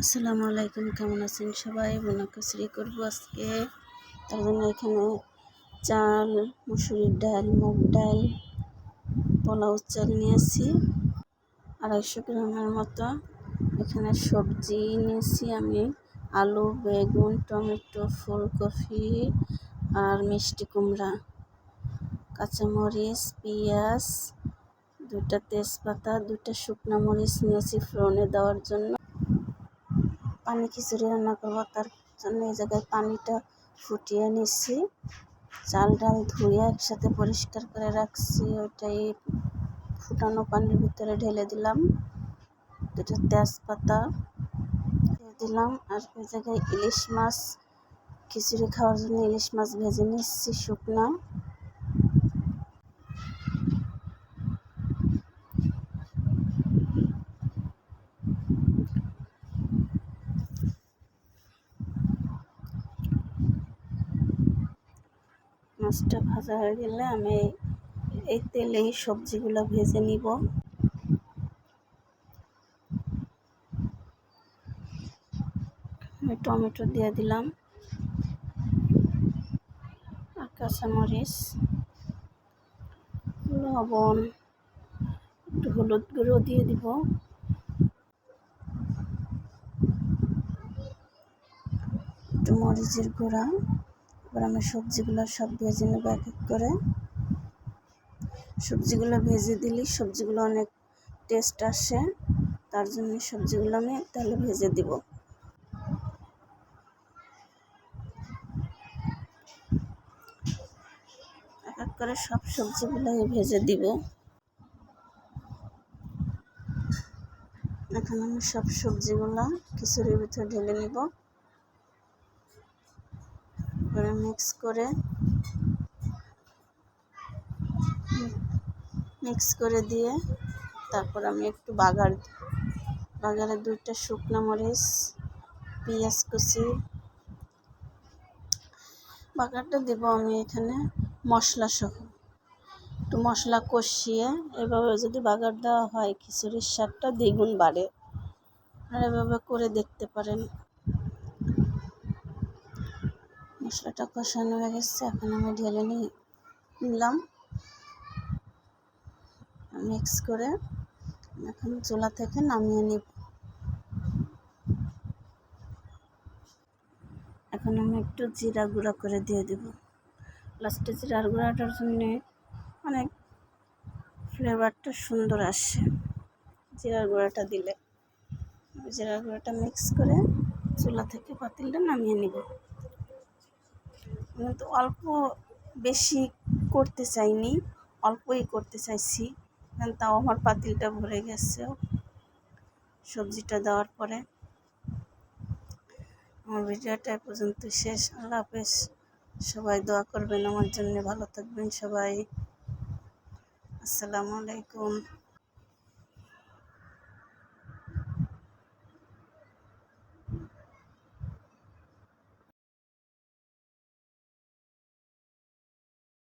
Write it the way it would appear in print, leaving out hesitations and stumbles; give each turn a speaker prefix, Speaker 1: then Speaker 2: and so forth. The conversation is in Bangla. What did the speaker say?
Speaker 1: আসসালামু আলাইকুম, কেমন আছেন সবাই? বোনা খিচুড়ি করবো আজকে। তার জন্য এখানে চাল, মুসুরির ডাল, মুগ ডাল, পোলাও চাল নিয়েছি 250 গ্রামের মতো। এখানে সবজি নিয়েছি আমি আলু, বেগুন, টমেটো, ফুলকপি আর মিষ্টি কুমড়া, কাঁচামরিচ, পেঁয়াজ, 2টা তেজপাতা, 2টা শুকনো মরিচ নিয়েছি ফোড়নে দেওয়ার জন্য। পানি খিচুড়ি রান্না করবো, তার জন্য এই জায়গায় পানিটা ফুটিয়ে নিচ্ছি। চাল ডাল ধুয়ে একসাথে পরিষ্কার করে রাখছি, ওইটাই ফুটানো পানির ভিতরে ঢেলে দিলাম। 2টা তেজপাতা দিয়ে দিলাম। আর ওই জায়গায় ইলিশ মাছ, খিচুড়ি খাওয়ার জন্য ইলিশ মাছ ভেজে নিচ্ছি শুকনো। মাছটা ভাজা হয়ে গেলে আমি এই তেলেই সবজিগুলো ভেজে নিব। আমি টমেটো দিয়ে দিলাম আর কাঁচামরিচ, লবণ, একটু হলুদ গুঁড়ো দিয়ে দিব, একটু মরিচের গুঁড়া। এবার আমি সবজিগুলো সব ভেজে নেব এক এক করে। সবজিগুলো ভেজে দিলে সবজিগুলো অনেক টেস্ট আসে, তার জন্য সবজিগুলো আমি তাহলে ভেজে দিব। এক এক করে সব সবজিগুলো ভেজে দিব। এখন আমি সব সবজিগুলো খিচুড়ির ভিতরে ঢেলে নিব। এবারে মিক্স করে দিয়ে তারপর আমি একটু বাগারে 2টা শুকনো মরিচ, পেঁয়াজ কুচি, বাগারটা দেব আমি এখানে মশলা সহ। একটু মশলা কষিয়ে এভাবে যদি বাগার দেওয়া হয় খিচুড়ির স্বাদটা দ্বিগুণ বাড়ে, আর এভাবে করে দেখতে পারেন। মশলাটা কষানো হয়ে গেছে, এখন আমি ঢেলে নিলাম মিক্স করে। এখন চুলা থেকে নামিয়ে নিব। এখন আমি একটু জিরা গুঁড়া করে দিয়ে দেব লাস্টে। জিরার গুঁড়াটার জন্য অনেক ফ্লেভারটা সুন্দর আসে জিরার গুঁড়াটা দিলে। জিরার গুঁড়াটা মিক্স করে চুলা থেকে পাতিলটা নামিয়ে নিব। আমি তো অল্প বেশি করতে চাইনি, অল্পই করতে চাইছি, তাও আমার পাতিলটা ভরে গেছে সবজিটা দেওয়ার পরে। আমার ভিডিওটা এ পর্যন্ত শেষ। আল্লাহ হাফেজ। সবাই দোয়া করবেন আমার জন্য, ভালো থাকবেন সবাই। আসসালামু আলাইকুম।